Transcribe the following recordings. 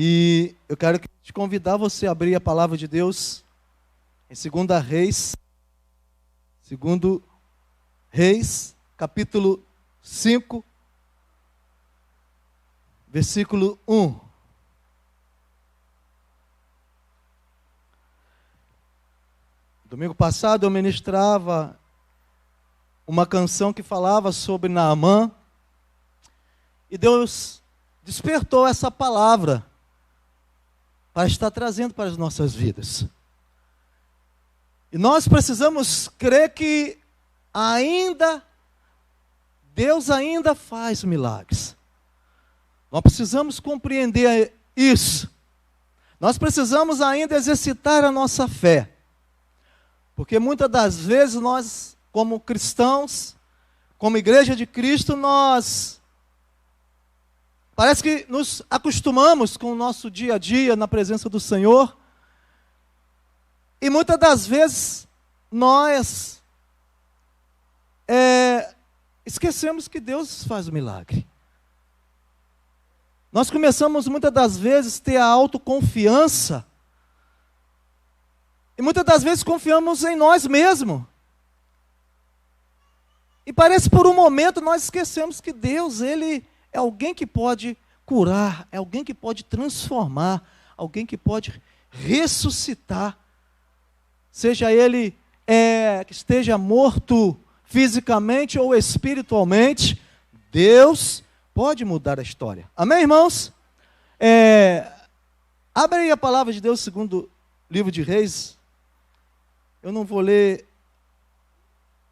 E eu quero te convidar você a abrir a palavra de Deus em 2 Reis, 2 Reis, capítulo 5, versículo 1. Domingo passado eu ministrava uma canção que falava sobre Naamã, e Deus despertou essa palavra para estar trazendo para as nossas vidas. E nós precisamos crer que Deus ainda faz milagres. Nós precisamos compreender isso. Nós precisamos ainda exercitar a nossa fé. Porque muitas das vezes nós, como cristãos, como igreja de Cristo, parece que nos acostumamos com o nosso dia a dia na presença do Senhor. E muitas das vezes nós esquecemos que Deus faz o milagre. Nós começamos muitas das vezes a ter a autoconfiança. E muitas das vezes confiamos em nós mesmos. E parece por um momento nós esquecemos que Deus, Ele é alguém que pode curar, é alguém que pode transformar, alguém que pode ressuscitar. Seja Ele que esteja morto fisicamente ou espiritualmente, Deus pode mudar a história. Amém, irmãos? Abre aí a palavra de Deus segundo livro de Reis. Eu não vou ler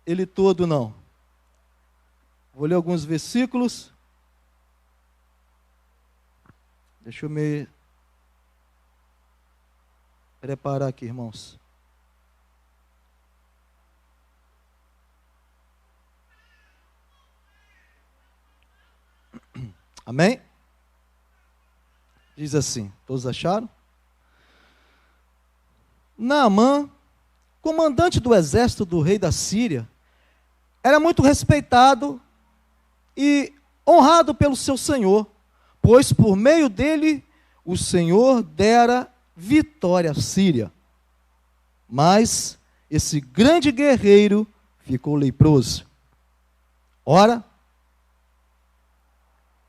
ele todo, não. Vou ler alguns versículos. Deixa eu me preparar aqui, irmãos. Amém? Diz assim, todos acharam? Naamã, comandante do exército do rei da Síria, era muito respeitado e honrado pelo seu senhor, pois por meio dele o Senhor dera vitória à Síria. Mas esse grande guerreiro ficou leproso. Ora,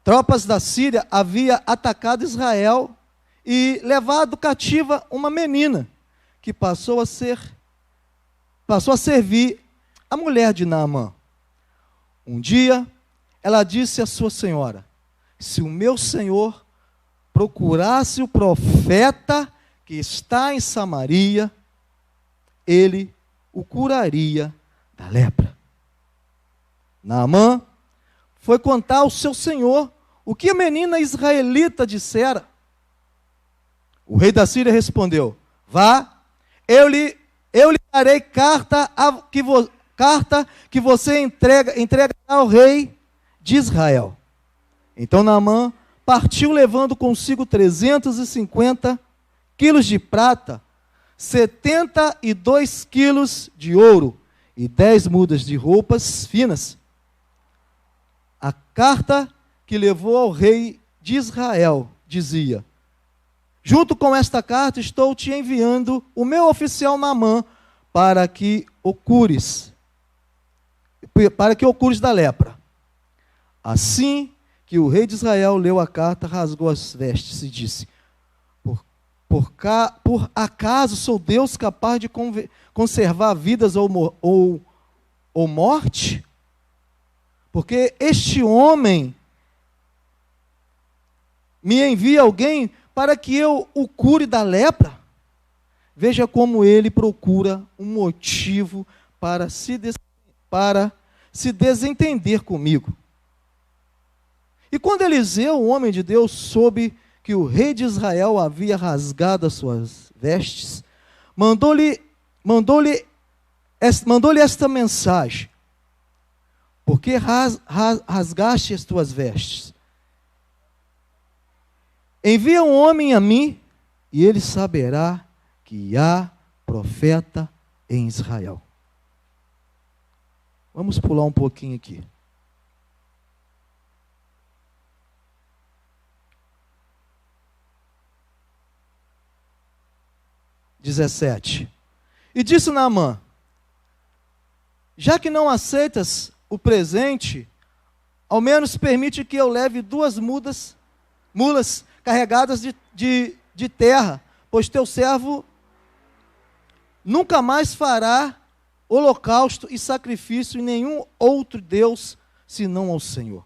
tropas da Síria haviam atacado Israel e levado cativa uma menina, que passou a servir a mulher de Naamã. Um dia, ela disse à sua senhora: se o meu senhor procurasse o profeta que está em Samaria, ele o curaria da lepra. Naamã foi contar ao seu senhor o que a menina israelita dissera. O rei da Síria respondeu: vá, eu lhe darei carta que você entregará ao rei de Israel. Então Naamã partiu levando consigo 350 quilos de prata, 72 quilos de ouro e 10 mudas de roupas finas. A carta que levou ao rei de Israel dizia: junto com esta carta estou te enviando o meu oficial Naamã para que o cures da lepra. Assim que o rei de Israel leu a carta, rasgou as vestes e disse: por acaso sou Deus capaz de conservar vidas ou morte? Porque este homem me envia alguém para que eu o cure da lepra. Veja como ele procura um motivo para se desentender comigo. E quando Eliseu, o homem de Deus, soube que o rei de Israel havia rasgado as suas vestes, mandou-lhe esta mensagem: por que rasgaste as tuas vestes? Envia um homem a mim, e ele saberá que há profeta em Israel. Vamos pular um pouquinho aqui. 17. E disse Naamã: já que não aceitas o presente, ao menos permite que eu leve 2 mulas carregadas de terra, pois teu servo nunca mais fará holocausto e sacrifício em nenhum outro Deus, senão ao Senhor.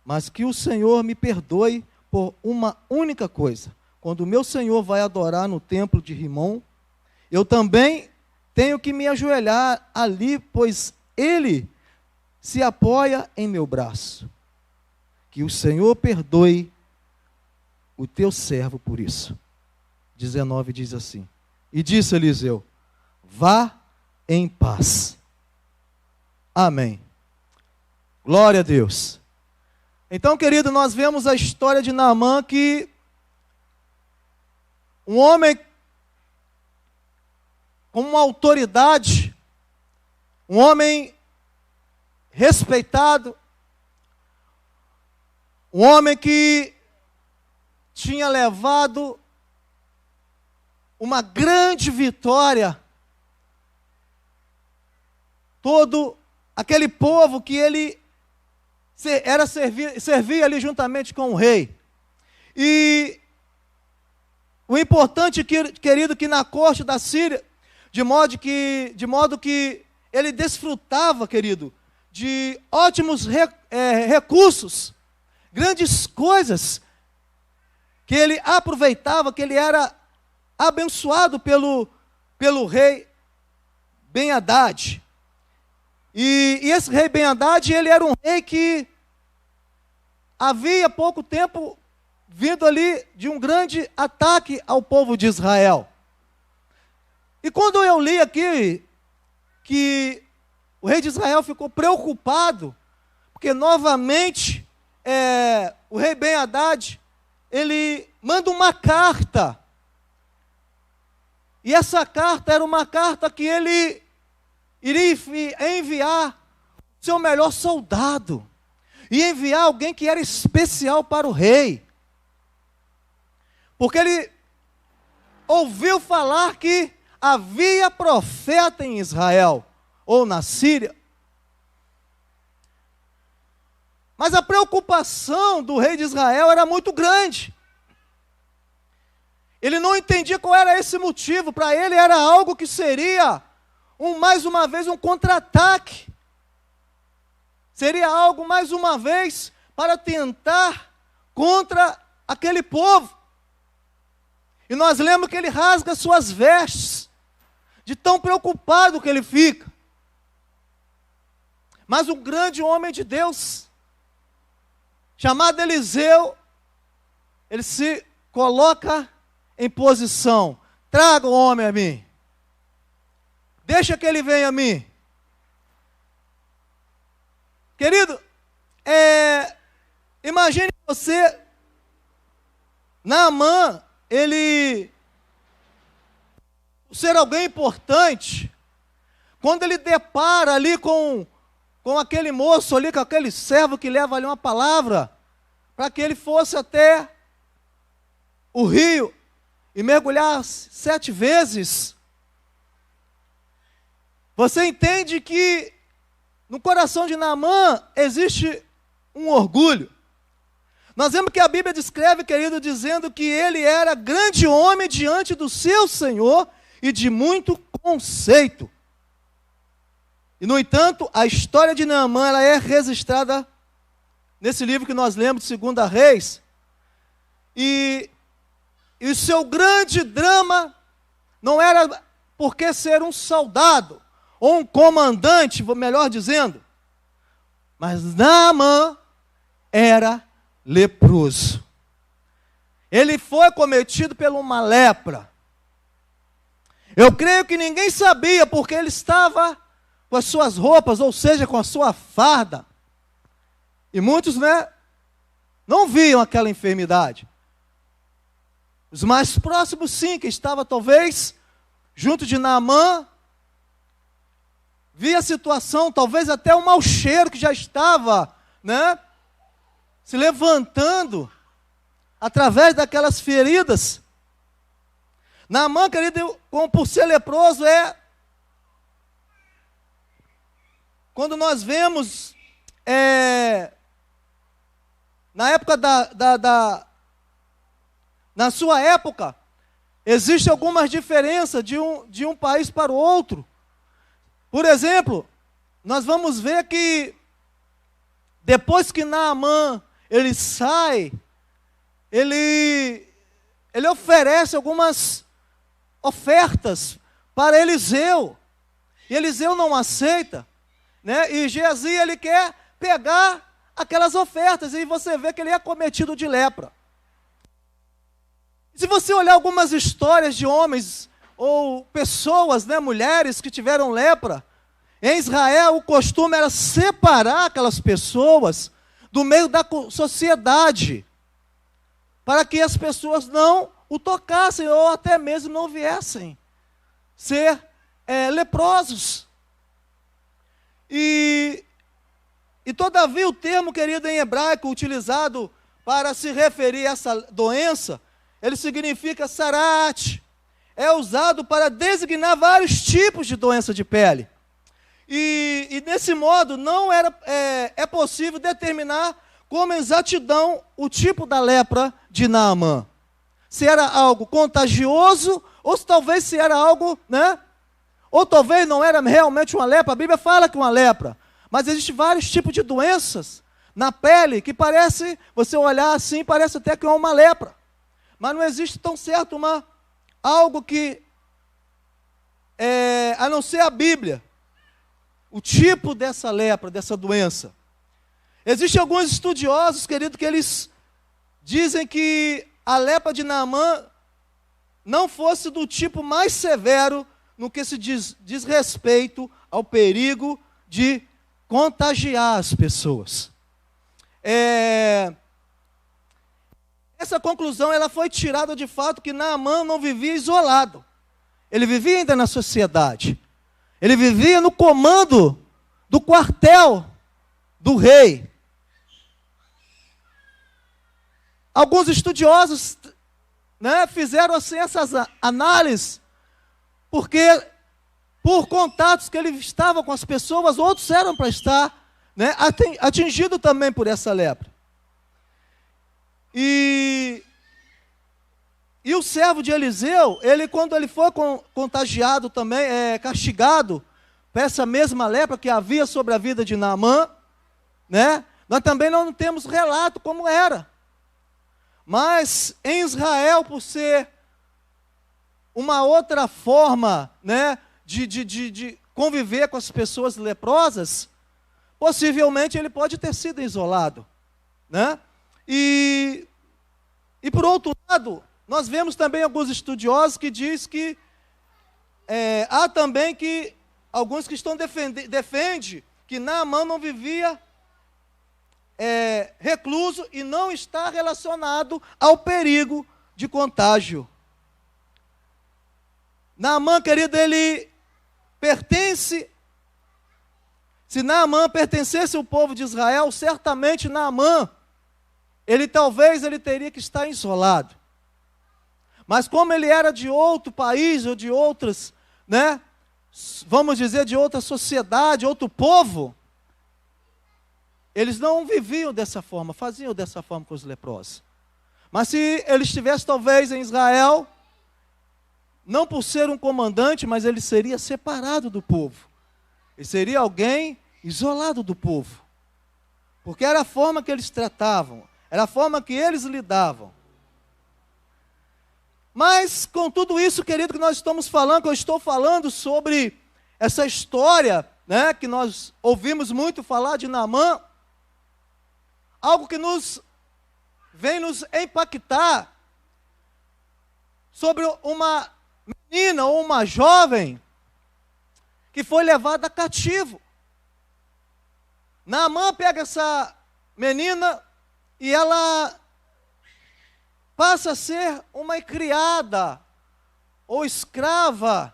Mas que o Senhor me perdoe por uma única coisa. Quando o meu Senhor vai adorar no templo de Rimom, eu também tenho que me ajoelhar ali, pois ele se apoia em meu braço. Que o Senhor perdoe o teu servo por isso. 19 diz assim: e disse Eliseu: vá em paz. Amém. Glória a Deus. Então, querido, nós vemos a história de Naamã, que um homem com uma autoridade, um homem respeitado, um homem que tinha levado uma grande vitória, todo aquele povo que ele servia ali juntamente com o rei. E o importante, querido, que na corte da Síria, de modo que ele desfrutava, querido, de ótimos recursos, grandes coisas, que ele aproveitava, que ele era abençoado pelo rei Ben-Hadad. E esse rei Ben-Hadad, ele era um rei que havia pouco tempo vindo ali de um grande ataque ao povo de Israel. E quando eu li aqui que o rei de Israel ficou preocupado, porque novamente o rei Ben-Hadad, ele manda uma carta. E essa carta era uma carta que ele iria enviar o seu melhor soldado. E enviar alguém que era especial para o rei. Porque ele ouviu falar que havia profeta em Israel, ou na Síria. Mas a preocupação do rei de Israel era muito grande. Ele não entendia qual era esse motivo. Para ele era algo que seria, mais uma vez, um contra-ataque. Seria algo, mais uma vez, para tentar contra aquele povo. E nós lemos que ele rasga suas vestes, de tão preocupado que ele fica. Mas um grande homem de Deus, chamado Eliseu, ele se coloca em posição: traga o homem a mim, deixa que ele venha a mim. Querido, imagine você, Naamã, ele ser alguém importante, quando ele depara ali com aquele moço ali, com aquele servo que leva ali uma palavra, para que ele fosse até o rio e mergulhar 7 vezes. Você entende que no coração de Naamã existe um orgulho. Nós vemos que a Bíblia descreve, querido, dizendo que ele era grande homem diante do seu Senhor e de muito conceito. E, no entanto, a história de Naamã, ela é registrada nesse livro que nós lemos, de 2 Reis. E o seu grande drama não era porque ser um soldado, ou um comandante, melhor dizendo, mas Naamã era leproso. Ele foi cometido por uma lepra. Eu creio que ninguém sabia, porque ele estava com as suas roupas, ou seja, com a sua farda. E muitos, não viam aquela enfermidade. Os mais próximos, sim, que estava talvez junto de Naamã, via a situação, talvez até o mau cheiro que já estava, se levantando através daquelas feridas. Naamã, querido, como por ser leproso, quando nós vemos, na época na sua época, existem algumas diferenças de um país para o outro. Por exemplo, nós vamos ver que depois que Naamã ele sai, ele oferece algumas ofertas para Eliseu. E Eliseu não aceita, né? E Geazi ele quer pegar aquelas ofertas, e você vê que ele é acometido de lepra. Se você olhar algumas histórias de homens ou pessoas, né, mulheres que tiveram lepra, em Israel o costume era separar aquelas pessoas do meio da sociedade, para que as pessoas não o tocassem ou até mesmo não viessem ser leprosos. E todavia o termo, querido, em hebraico, utilizado para se referir a essa doença, ele significa sarat. É usado para designar vários tipos de doença de pele. E desse modo não é possível determinar com exatidão o tipo da lepra de Naamã. Se era algo contagioso, ou se talvez se era algo, né? Ou talvez não era realmente uma lepra. A Bíblia fala que é uma lepra. Mas existem vários tipos de doenças na pele que parece, você olhar assim, parece até que é uma lepra. Mas não existe tão certo algo que, a não ser a Bíblia, o tipo dessa lepra, dessa doença. Existem alguns estudiosos, querido, que eles dizem que a lepra de Naamã não fosse do tipo mais severo no que se diz respeito ao perigo de contagiar as pessoas. Essa conclusão ela foi tirada de fato que Naamã não vivia isolado. Ele vivia ainda na sociedade. Ele vivia no comando do quartel do rei. Alguns estudiosos, né, fizeram assim essas análises, porque por contatos que ele estava com as pessoas, outros eram para estar, né, atingidos também por essa lepra. E o servo de Eliseu, quando ele foi contagiado também, castigado por essa mesma lepra que havia sobre a vida de Naamã, né? Nós também não temos relato como era. Mas em Israel, por ser uma outra forma, né, de conviver com as pessoas leprosas, possivelmente ele pode ter sido isolado, né? E por outro lado, nós vemos também alguns estudiosos que dizem que há também que alguns que defendem que Naamã não vivia recluso e não está relacionado ao perigo de contágio. Naamã, querido, ele pertence. Se Naamã pertencesse ao povo de Israel, certamente Naamã, talvez ele teria que estar isolado. Mas como ele era de outro país, ou de outras, né, vamos dizer, de outra sociedade, outro povo, eles não viviam dessa forma, faziam dessa forma com os leprosos. Mas se ele estivesse talvez em Israel, não por ser um comandante, mas ele seria separado do povo. Ele seria alguém isolado do povo. Porque era a forma que eles tratavam, era a forma que eles lidavam. Mas com tudo isso, querido, que nós estamos falando, que eu estou falando sobre essa história, né, que nós ouvimos muito falar de Naamã, algo que vem nos impactar sobre uma menina ou uma jovem que foi levada cativo. Naamã pega essa menina e ela passa a ser uma criada ou escrava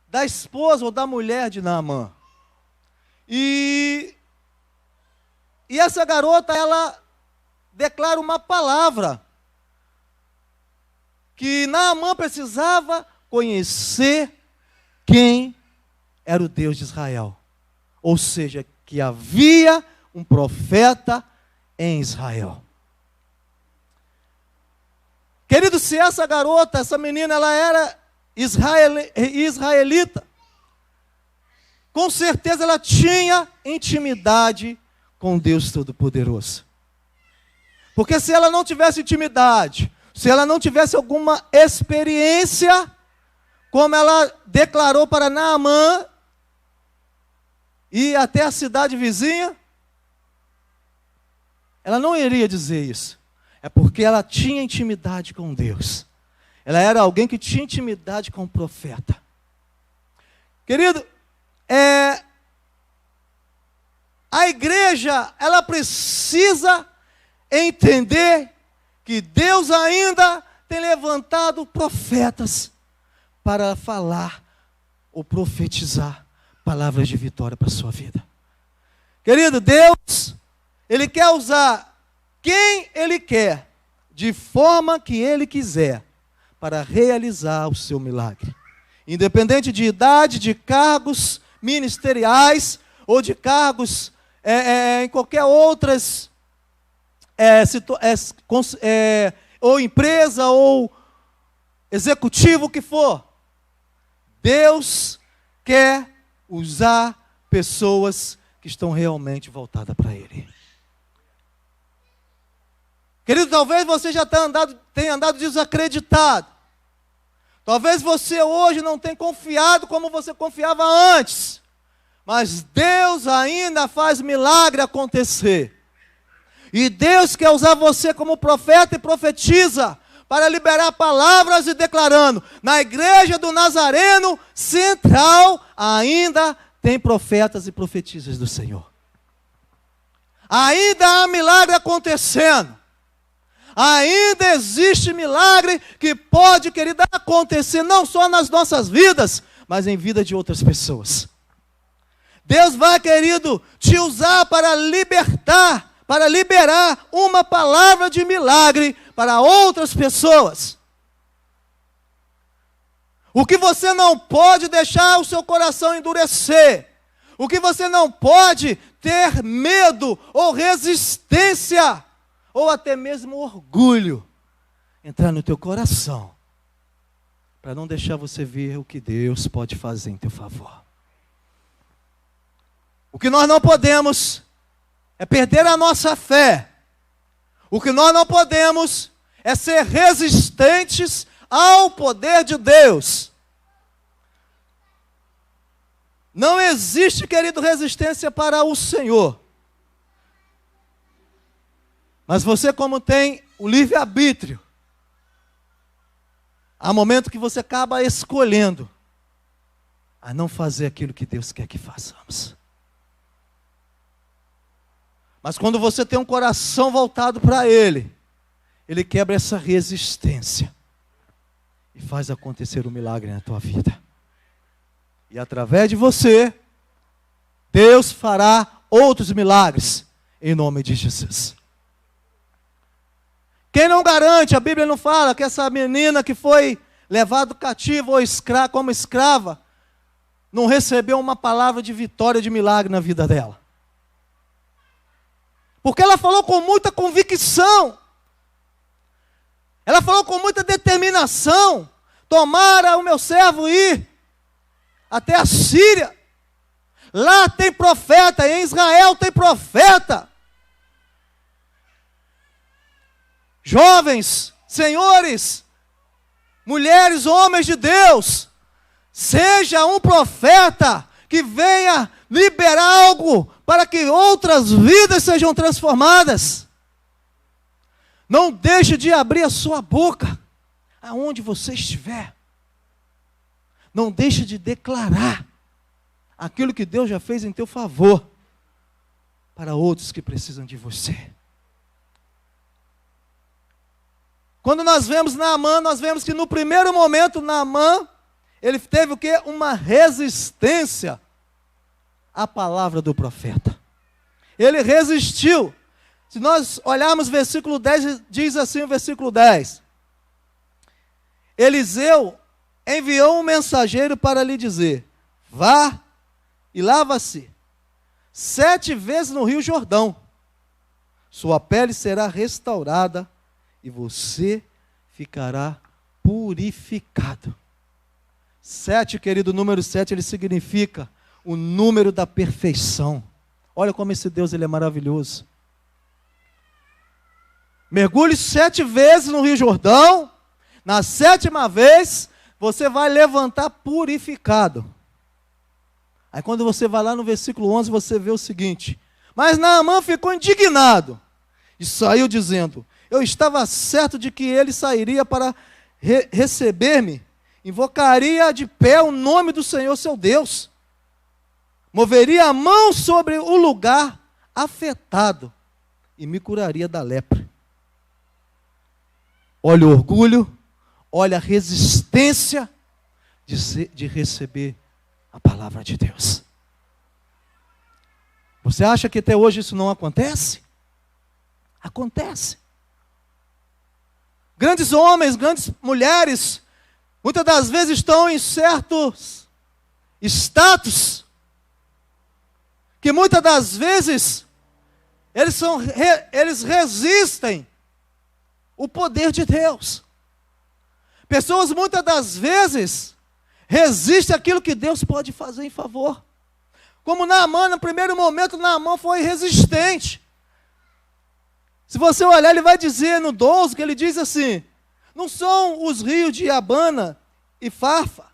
da esposa ou da mulher de Naamã. E essa garota, ela declara uma palavra que Naamã precisava conhecer quem era o Deus de Israel. Ou seja, que havia um profeta em Israel. Querido, se essa garota, essa menina, ela era israelita, com certeza ela tinha intimidade com Deus Todo-Poderoso. Porque se ela não tivesse intimidade, se ela não tivesse alguma experiência, como ela declarou para Naamã, ir até a cidade vizinha, ela não iria dizer isso. É porque ela tinha intimidade com Deus. Ela era alguém que tinha intimidade com o profeta. Querido, a igreja, ela precisa entender que Deus ainda tem levantado profetas para falar ou profetizar palavras de vitória para a sua vida. Querido, Deus, Ele quer usar quem Ele quer, de forma que Ele quiser, para realizar o seu milagre. Independente de idade, de cargos ministeriais, ou de cargos em qualquer outras, ou empresa, ou executivo, o que for. Deus quer usar pessoas que estão realmente voltadas para Ele. Querido, talvez você já tenha andado desacreditado. Talvez você hoje não tenha confiado como você confiava antes. Mas Deus ainda faz milagre acontecer. E Deus quer usar você como profeta e profetiza para liberar palavras e declarando: na igreja do Nazareno Central ainda tem profetas e profetisas do Senhor. Ainda há milagre acontecendo. Ainda existe milagre que pode, querida, acontecer não só nas nossas vidas, mas em vida de outras pessoas. Deus vai, querido, te usar para libertar, para liberar uma palavra de milagre para outras pessoas. O que você não pode deixar o seu coração endurecer, o que você não pode ter medo ou resistência, ou até mesmo orgulho, entrar no teu coração, para não deixar você ver o que Deus pode fazer em teu favor. O que nós não podemos é perder a nossa fé. O que nós não podemos é ser resistentes ao poder de Deus. Não existe, querido, resistência para o Senhor. Mas você, como tem o livre-arbítrio, há momento que você acaba escolhendo a não fazer aquilo que Deus quer que façamos. Mas quando você tem um coração voltado para Ele, Ele quebra essa resistência e faz acontecer um milagre na tua vida. E através de você, Deus fará outros milagres, em nome de Jesus. Quem não garante, a Bíblia não fala que essa menina que foi levada cativo ou como escrava, não recebeu uma palavra de vitória, de milagre na vida dela. Porque ela falou com muita convicção. Ela falou com muita determinação. Tomara o meu servo ir até a Síria. Lá tem profeta, em Israel tem profeta. Jovens, senhores, mulheres, homens de Deus, seja um profeta que venha liberar algo para que outras vidas sejam transformadas. Não deixe de abrir a sua boca, aonde você estiver. Não deixe de declarar aquilo que Deus já fez em teu favor, para outros que precisam de você. Quando nós vemos Naamã, nós vemos que no primeiro momento Naamã, ele teve o quê? Uma resistência à palavra do profeta. Ele resistiu. Se nós olharmos o versículo 10, diz assim o versículo 10. Eliseu enviou um mensageiro para lhe dizer: vá e lava-se 7 vezes no Rio Jordão. Sua pele será restaurada e você ficará purificado. 7, querido, o número 7, ele significa o número da perfeição. Olha como esse Deus, ele é maravilhoso. Mergulhe 7 vezes no Rio Jordão. Na 7ª vez, você vai levantar purificado. Aí quando você vai lá no versículo 11, você vê o seguinte: mas Naamã ficou indignado e saiu dizendo: eu estava certo de que ele sairia para receber-me, invocaria de pé o nome do Senhor seu Deus, moveria a mão sobre o lugar afetado e me curaria da lepra. Olha o orgulho, olha a resistência de receber a palavra de Deus. Você acha que até hoje isso não acontece? Acontece. Grandes homens, grandes mulheres, muitas das vezes estão em certos status, que muitas das vezes eles resistem o poder de Deus. Pessoas muitas das vezes resistem àquilo que Deus pode fazer em favor. Como Naamã, no primeiro momento, Naamã foi resistente. Se você olhar, ele vai dizer no 12, que ele diz assim: não são os rios de Abana e Farfa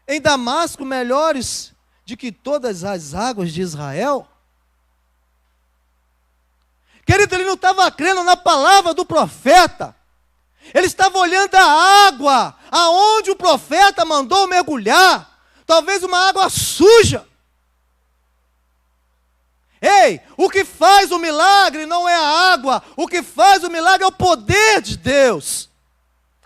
em Damasco melhores de que todas as águas de Israel? Querido, ele não estava crendo na palavra do profeta. Ele estava olhando a água aonde o profeta mandou mergulhar. Talvez uma água suja. Ei, o que faz o milagre não é a água. O que faz o milagre é o poder de Deus.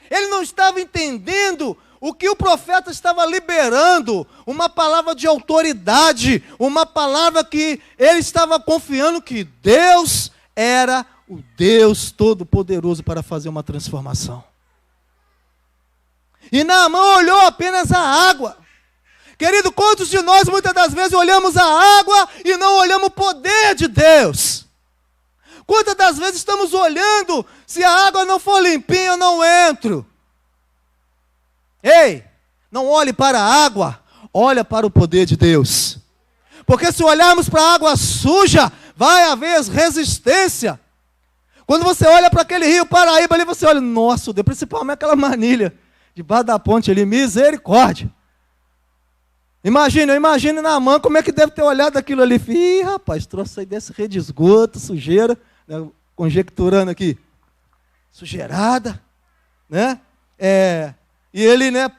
Ele não estava entendendo o que o profeta estava liberando. Uma palavra de autoridade. Uma palavra que ele estava confiando que Deus era o Deus Todo-Poderoso para fazer uma transformação. E Naamã olhou apenas a água. Querido, quantos de nós muitas das vezes olhamos a água e não olhamos o poder de Deus? Quantas das vezes estamos olhando, se a água não for limpinha eu não entro? Ei, não olhe para a água, olha para o poder de Deus. Porque se olharmos para a água suja, vai haver resistência. Quando você olha para aquele rio Paraíba ali, você olha, nossa Deus, principalmente aquela manilha debaixo da ponte ali, misericórdia. Eu imagino Naamã, como é que deve ter olhado aquilo ali. Ih, rapaz, trouxe aí desse rede de esgoto, sujeira, né, conjecturando aqui, sujeirada, né? E ele, né,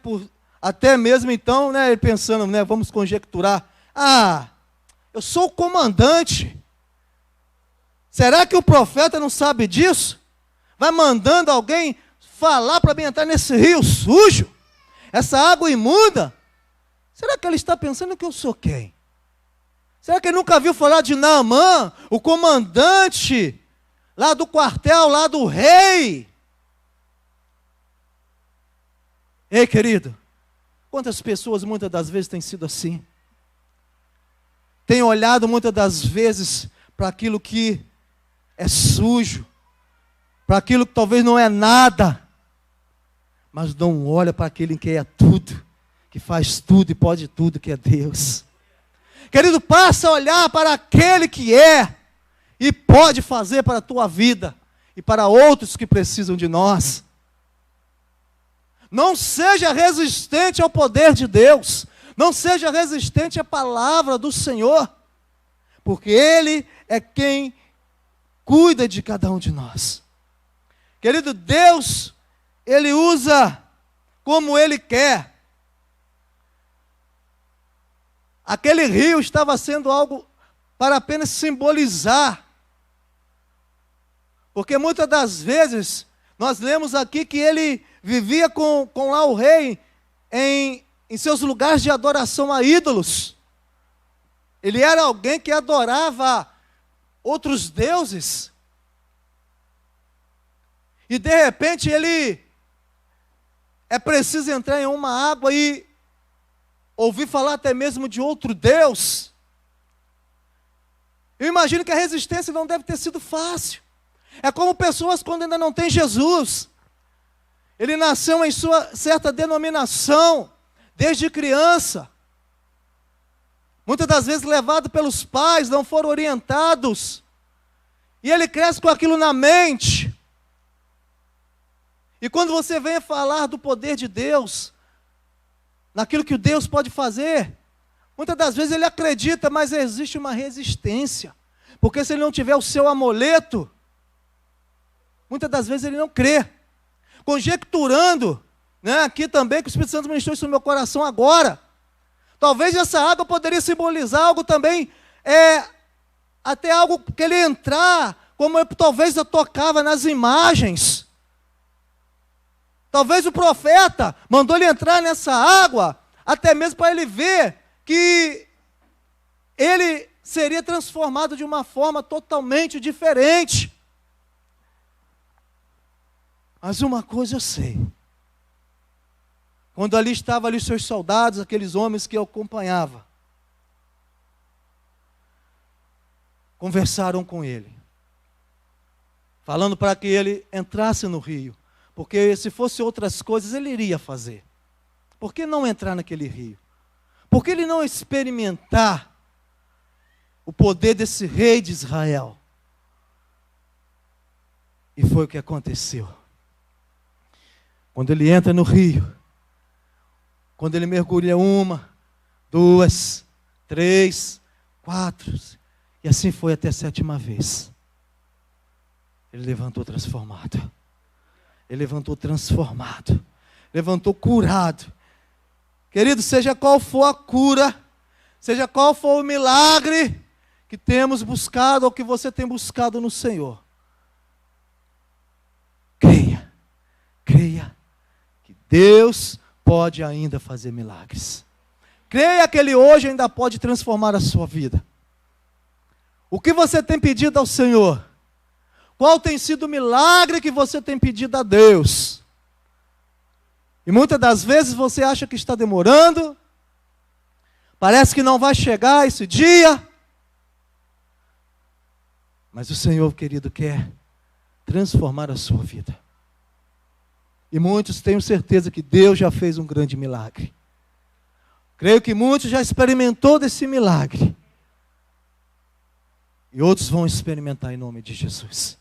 até mesmo então, né, ele pensando, né, vamos conjecturar, eu sou o comandante. Será que o profeta não sabe disso? Vai mandando alguém falar para mim entrar nesse rio sujo, essa água imunda? Será que ele está pensando que eu sou quem? Será que ele nunca viu falar de Naamã, o comandante lá do quartel, lá do rei? Ei, querido, quantas pessoas muitas das vezes têm sido assim? Têm olhado muitas das vezes para aquilo que é sujo, para aquilo que talvez não é nada, mas não olha para aquele que é tudo, que faz tudo e pode tudo, que é Deus. Querido, passa a olhar para aquele que é e pode fazer para a tua vida e para outros que precisam de nós. Não seja resistente ao poder de Deus, não seja resistente à palavra do Senhor, porque Ele é quem cuida de cada um de nós. Querido, Deus, Ele usa como Ele quer. Aquele rio estava sendo algo para apenas simbolizar. Porque muitas das vezes, nós lemos aqui que ele vivia com lá o rei em seus lugares de adoração a ídolos. Ele era alguém que adorava outros deuses. E de repente ele é preciso entrar em uma água e ouvir falar até mesmo de outro Deus. Eu imagino que a resistência não deve ter sido fácil. É como pessoas quando ainda não têm Jesus. Ele nasceu em sua certa denominação, desde criança. Muitas das vezes levado pelos pais, não foram orientados. E ele cresce com aquilo na mente. E quando você vem falar do poder de Deus, naquilo que Deus pode fazer, muitas das vezes ele acredita, mas existe uma resistência. Porque se ele não tiver o seu amuleto, muitas das vezes ele não crê. Conjecturando, né, aqui também, que o Espírito Santo ministrou isso no meu coração agora. Talvez essa água poderia simbolizar algo também, até algo que ele entrar, como eu talvez eu tocava nas imagens. Talvez o profeta mandou ele entrar nessa água, até mesmo para ele ver que ele seria transformado de uma forma totalmente diferente. Mas uma coisa eu sei. Quando ali estavam ali os seus soldados, aqueles homens que eu acompanhava, conversaram com ele, falando para que ele entrasse no rio, porque se fosse outras coisas ele iria fazer. Por que não entrar naquele rio? Por que ele não experimentar o poder desse rei de Israel? E foi o que aconteceu. Quando ele entra no rio, quando ele mergulha 1, 2, 3, 4, e assim foi até a 7ª vez. Ele levantou transformado. Ele levantou transformado. Levantou curado. Querido, seja qual for a cura, seja qual for o milagre que temos buscado ou que você tem buscado no Senhor, creia que Deus pode ainda fazer milagres. Creia que Ele hoje ainda pode transformar a sua vida. O que você tem pedido ao Senhor? Qual tem sido o milagre que você tem pedido a Deus? E muitas das vezes você acha que está demorando, parece que não vai chegar esse dia, mas o Senhor, querido, quer transformar a sua vida. E muitos tenho certeza que Deus já fez um grande milagre. Creio que muitos já experimentou desse milagre. E outros vão experimentar em nome de Jesus.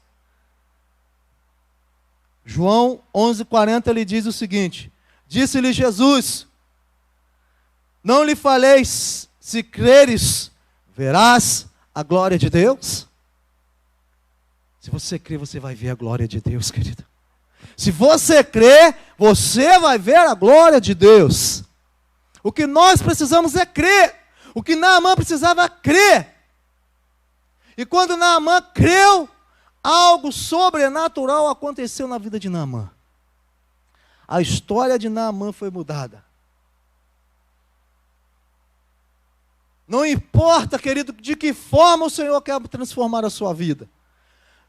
João 11:40, ele diz o seguinte: disse-lhe Jesus: não lhe faleis, se creres, verás a glória de Deus? Se você crer, você vai ver a glória de Deus, querido. Se você crer, você vai ver a glória de Deus. O que nós precisamos é crer. O que Naamã precisava crer. E quando Naamã creu, algo sobrenatural aconteceu na vida de Naamã. A história de Naamã foi mudada. Não importa, querido, de que forma o Senhor quer transformar a sua vida.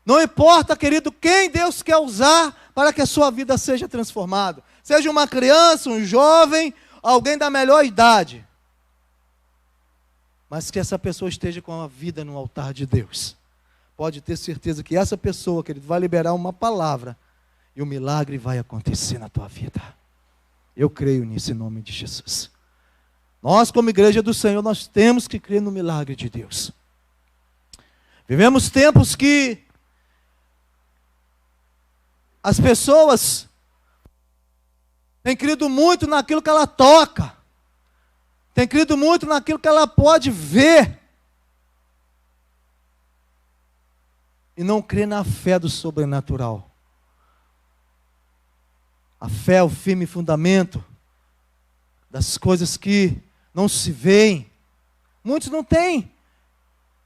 Não importa, querido, quem Deus quer usar para que a sua vida seja transformada. Seja uma criança, um jovem, alguém da melhor idade. Mas que essa pessoa esteja com a vida no altar de Deus. Pode ter certeza que essa pessoa, querido, vai liberar uma palavra e o milagre vai acontecer na tua vida. Eu creio nisso em nome de Jesus. Nós, como igreja do Senhor, nós temos que crer no milagre de Deus. Vivemos tempos que as pessoas têm crido muito naquilo que ela toca, têm crido muito naquilo que ela pode ver, e não crê na fé do sobrenatural. A fé é o firme fundamento das coisas que não se veem. Muitos não têm.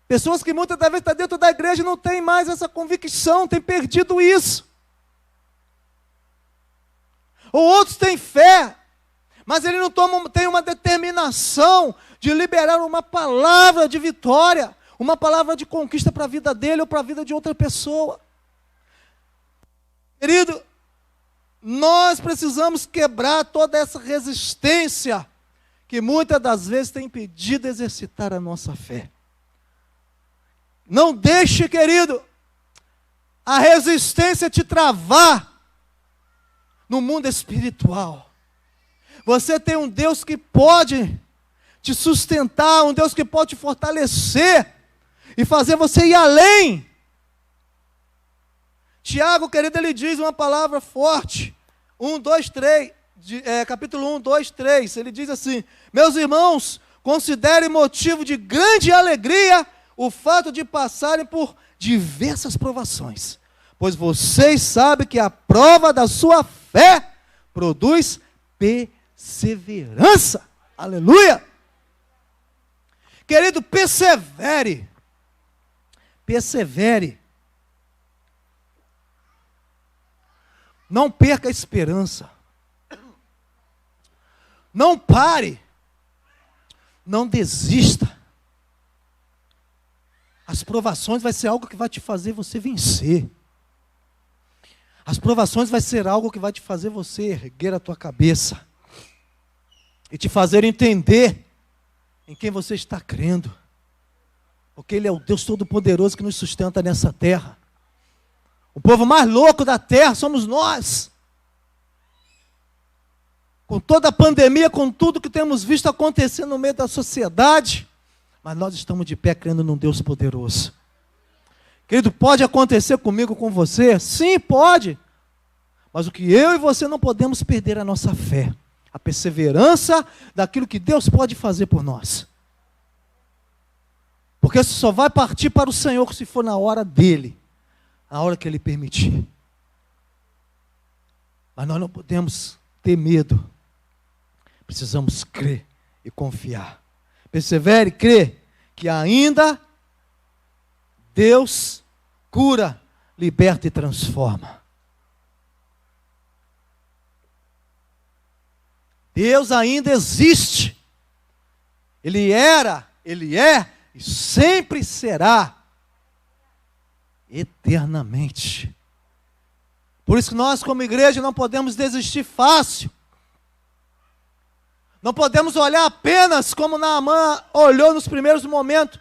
Pessoas que muitas vezes estão dentro da igreja não têm mais essa convicção, têm perdido isso. Ou outros têm fé, mas ele não tem uma determinação de liberar uma palavra de vitória, uma palavra de conquista para a vida dele ou para a vida de outra pessoa. Querido, nós precisamos quebrar toda essa resistência que muitas das vezes tem impedido de exercitar a nossa fé. Não deixe, querido, a resistência te travar no mundo espiritual. Você tem um Deus que pode te sustentar, um Deus que pode te fortalecer e fazer você ir além. Tiago, querido, ele diz uma palavra forte, capítulo 1, 2, 3, ele diz assim: meus irmãos, considerem motivo de grande alegria o fato de passarem por diversas provações, pois vocês sabem que a prova da sua fé produz perseverança. Aleluia! Querido, persevere. Persevere. Não perca a esperança. Não pare. Não desista. As provações vai ser algo que vai te fazer você vencer. As provações vai ser algo que vai te fazer você erguer a tua cabeça e te fazer entender em quem você está crendo. Porque Ele é o Deus Todo-Poderoso que nos sustenta nessa terra. O povo mais louco da terra somos nós. Com toda a pandemia, com tudo que temos visto acontecer no meio da sociedade, mas nós estamos de pé crendo num Deus poderoso. Querido, pode acontecer comigo, com você? Sim, pode. Mas o que eu e você não podemos perder é a nossa fé, a perseverança daquilo que Deus pode fazer por nós. Porque isso só vai partir para o Senhor se for na hora dEle, na hora que Ele permitir. Mas nós não podemos ter medo. Precisamos crer e confiar. Persevere e crê que ainda Deus cura, liberta e transforma. Deus ainda existe. Ele era, Ele é e sempre será eternamente. Por isso que nós, como igreja, não podemos desistir fácil. Não podemos olhar apenas como Naamã olhou nos primeiros momentos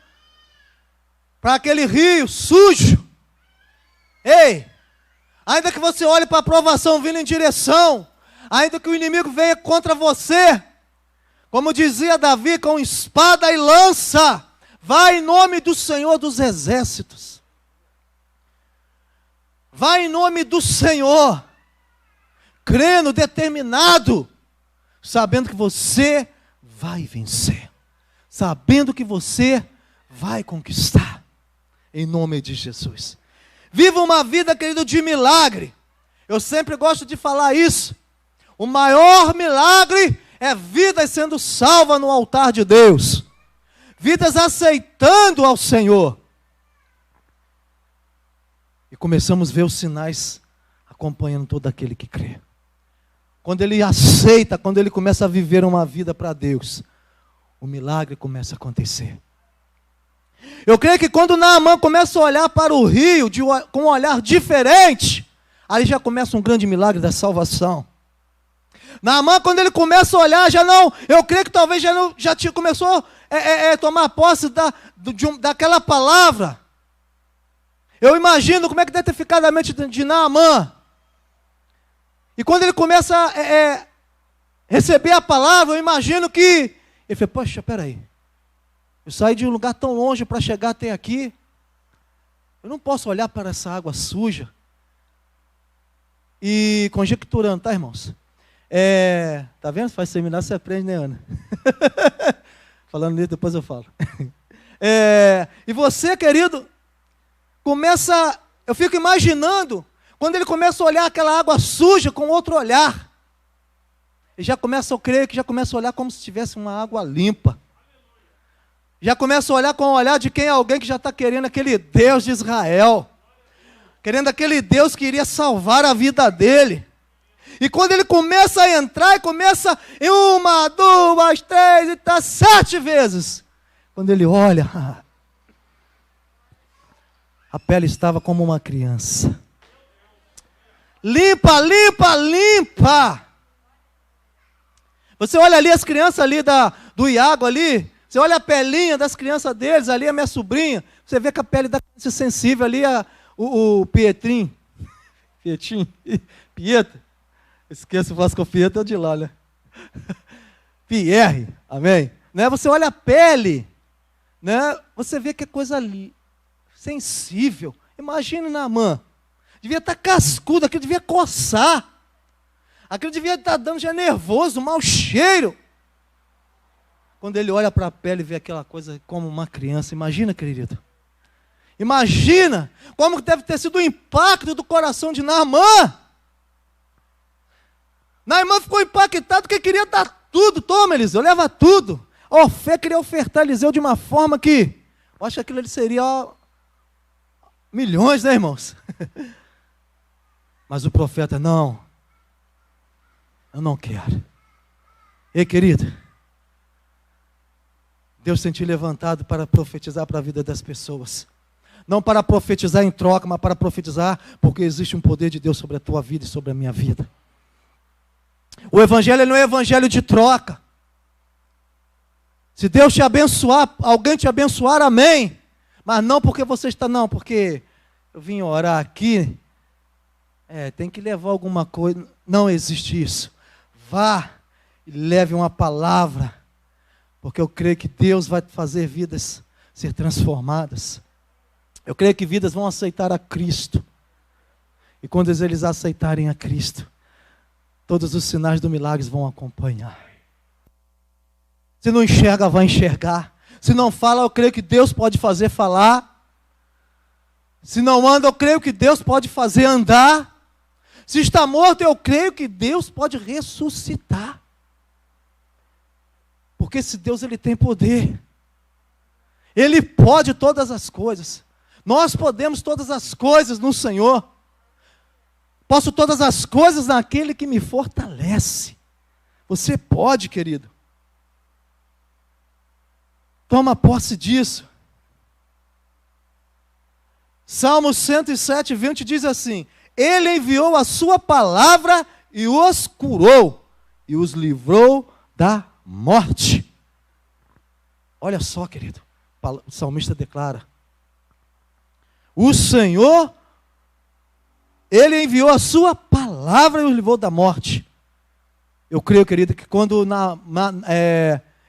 para aquele rio sujo. Ei, ainda que você olhe para a provação vindo em direção, ainda que o inimigo venha contra você, como dizia Davi, com espada e lança, vai em nome do Senhor dos exércitos. Vai em nome do Senhor, crendo, determinado, sabendo que você vai vencer, sabendo que você vai conquistar, em nome de Jesus. Viva uma vida, querido, de milagre. Eu sempre gosto de falar isso. O maior milagre é vidas sendo salvas no altar de Deus, vidas aceitando ao Senhor. E começamos a ver os sinais acompanhando todo aquele que crê. Quando ele aceita, quando ele começa a viver uma vida para Deus, o milagre começa a acontecer. Eu creio que quando Naamã começa a olhar para o rio com um olhar diferente, aí já começa um grande milagre da salvação. Naamã, quando ele começa a olhar, eu creio que talvez começou a tomar posse daquela palavra. Eu imagino como é que deve ter ficado a mente de Naamã. E quando ele começa a receber a palavra, eu imagino que ele fala: poxa, peraí, eu saí de um lugar tão longe para chegar até aqui, eu não posso olhar para essa água suja. E conjecturando, tá, irmãos? Tá vendo? Faz seminário, você aprende, né, Ana? Falando nisso, depois eu falo. E você, querido, eu fico imaginando, quando ele começa a olhar aquela água suja com outro olhar, eu creio que já começa a olhar como se tivesse uma água limpa. Já começa a olhar com o olhar de alguém que já está querendo aquele Deus de Israel, querendo aquele Deus que iria salvar a vida dele. E quando ele começa a entrar, e começa em 1, 2, 3, e está 7 vezes. Quando ele olha, a pele estava como uma criança. Limpa, limpa, limpa. Você olha ali as crianças ali do Iago ali, você olha a pelinha das crianças deles, ali a minha sobrinha, você vê que a pele da criança é sensível ali, o Pietrinho, Pietro, esqueço, faço com o Pietro, é de lá, né? Pierre, amém? Né? Você olha a pele, né? Você vê que é coisa sensível. Imagine Naamã, devia estar cascudo, aquilo devia coçar. Aquilo devia estar dando já nervoso, mau cheiro. Quando ele olha para a pele e vê aquela coisa como uma criança, imagina, querido. Imagina como deve ter sido o impacto do coração de Naamã. Naamã ficou impactado porque queria dar tudo. Toma, Eliseu, leva tudo. Ofé queria ofertar Eliseu de uma forma que, eu acho que aquilo ali seria milhões, né, irmãos? Mas o profeta, não. Eu não quero. Ei, querido, Deus tem te levantado para profetizar para a vida das pessoas. Não para profetizar em troca, mas para profetizar porque existe um poder de Deus sobre a tua vida e sobre a minha vida. O evangelho não é evangelho de troca. Se Deus te abençoar, alguém te abençoar, amém. Mas não porque você está, não, porque eu vim orar aqui, tem que levar alguma coisa. Não existe isso. Vá e leve uma palavra, porque eu creio que Deus vai fazer vidas ser transformadas. Eu creio que vidas vão aceitar a Cristo. E quando eles aceitarem a Cristo, todos os sinais do milagre vão acompanhar. Se não enxerga, vai enxergar. Se não fala, eu creio que Deus pode fazer falar. Se não anda, eu creio que Deus pode fazer andar. Se está morto, eu creio que Deus pode ressuscitar. Porque esse Deus, Ele tem poder. Ele pode todas as coisas. Nós podemos todas as coisas no Senhor. Posso todas as coisas naquele que me fortalece. Você pode, querido. Toma posse disso. Salmo 107, 20 diz assim: Ele enviou a sua palavra e os curou, e os livrou da morte. Olha só, querido, o salmista declara: o Senhor, Ele enviou a sua palavra e os livrou da morte. Eu creio, querido, que quando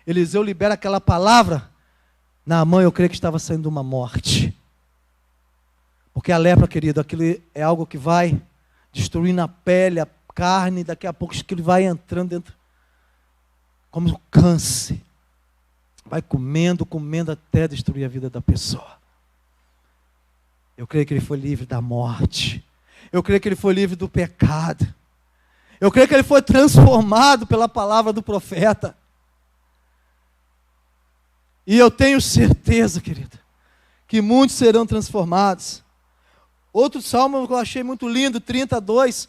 Eliseu libera aquela palavra, Naamã, eu creio que estava saindo uma morte. Porque a lepra, querido, aquilo é algo que vai destruindo a pele, a carne, daqui a pouco aquilo vai entrando dentro, como um câncer. Vai comendo, comendo até destruir a vida da pessoa. Eu creio que ele foi livre da morte. Eu creio que ele foi livre do pecado. Eu creio que ele foi transformado pela palavra do profeta. E eu tenho certeza, querido, que muitos serão transformados. Outro salmo que eu achei muito lindo, 32.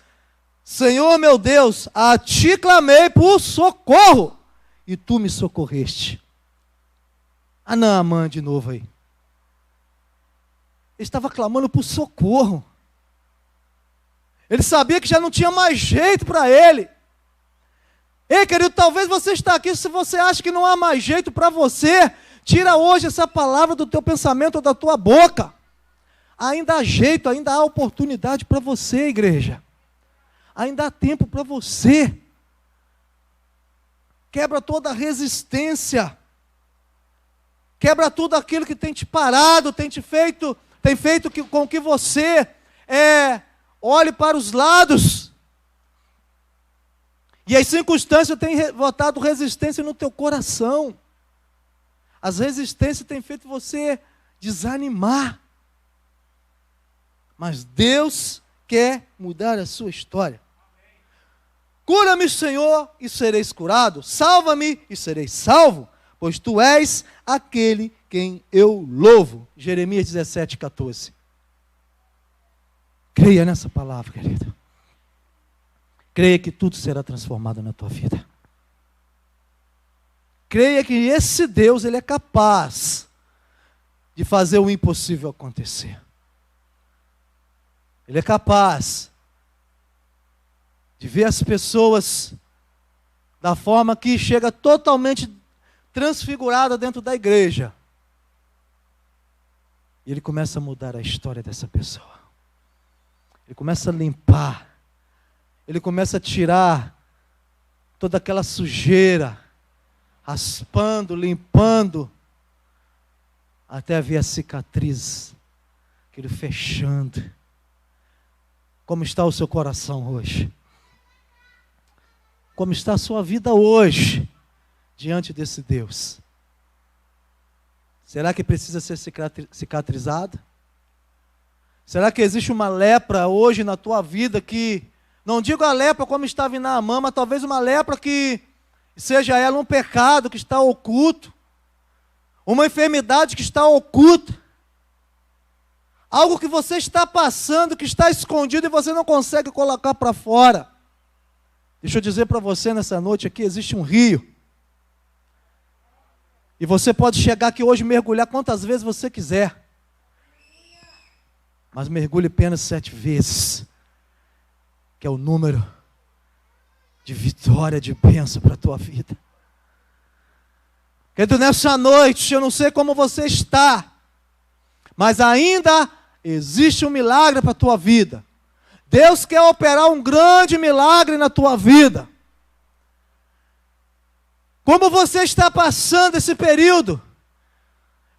Senhor meu Deus, a ti clamei por socorro, e tu me socorreste. Naamã de novo aí. Ele estava clamando por socorro. Ele sabia que já não tinha mais jeito para ele. Ei, querido, talvez você está aqui, se você acha que não há mais jeito para você, tira hoje essa palavra do teu pensamento ou da tua boca. Ainda há jeito, ainda há oportunidade para você, igreja. Ainda há tempo para você. Quebra toda a resistência. Quebra tudo aquilo que tem te parado, tem feito com que você olhe para os lados. E as circunstâncias têm botado resistência no teu coração. As resistências têm feito você desanimar. Mas Deus quer mudar a sua história. Cura-me, Senhor, e sereis curado. Salva-me e serei salvo, pois tu és aquele quem eu louvo. Jeremias 17, 14. Creia nessa palavra, querido. Creia que tudo será transformado na tua vida. Creia que esse Deus, Ele é capaz de fazer o impossível acontecer. Ele é capaz de ver as pessoas da forma que chega totalmente transfigurada dentro da igreja. E ele começa a mudar a história dessa pessoa. Ele começa a limpar. Ele começa a tirar toda aquela sujeira, raspando, limpando, até ver a cicatriz, aquele fechando. Como está o seu coração hoje? Como está a sua vida hoje, diante desse Deus? Será que precisa ser cicatrizado? Será que existe uma lepra hoje na tua vida que, não digo a lepra como estava em Naamã, mas talvez uma lepra que seja ela um pecado que está oculto, uma enfermidade que está oculta, algo que você está passando, que está escondido e você não consegue colocar para fora. Deixa eu dizer para você nessa noite aqui, existe um rio. E você pode chegar aqui hoje e mergulhar quantas vezes você quiser. Mas mergulhe apenas 7 vezes. Que é o número de vitória, de bênção para a tua vida. Querido, nessa noite, eu não sei como você está, mas ainda existe um milagre para a tua vida. Deus quer operar um grande milagre na tua vida. Como você está passando esse período?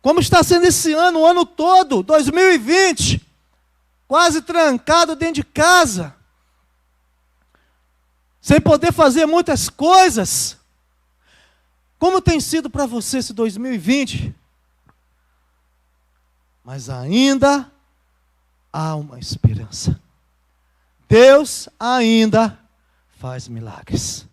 Como está sendo esse ano, o ano todo, 2020, quase trancado dentro de casa, sem poder fazer muitas coisas? Como tem sido para você esse 2020? Mas ainda há uma esperança. Deus ainda faz milagres.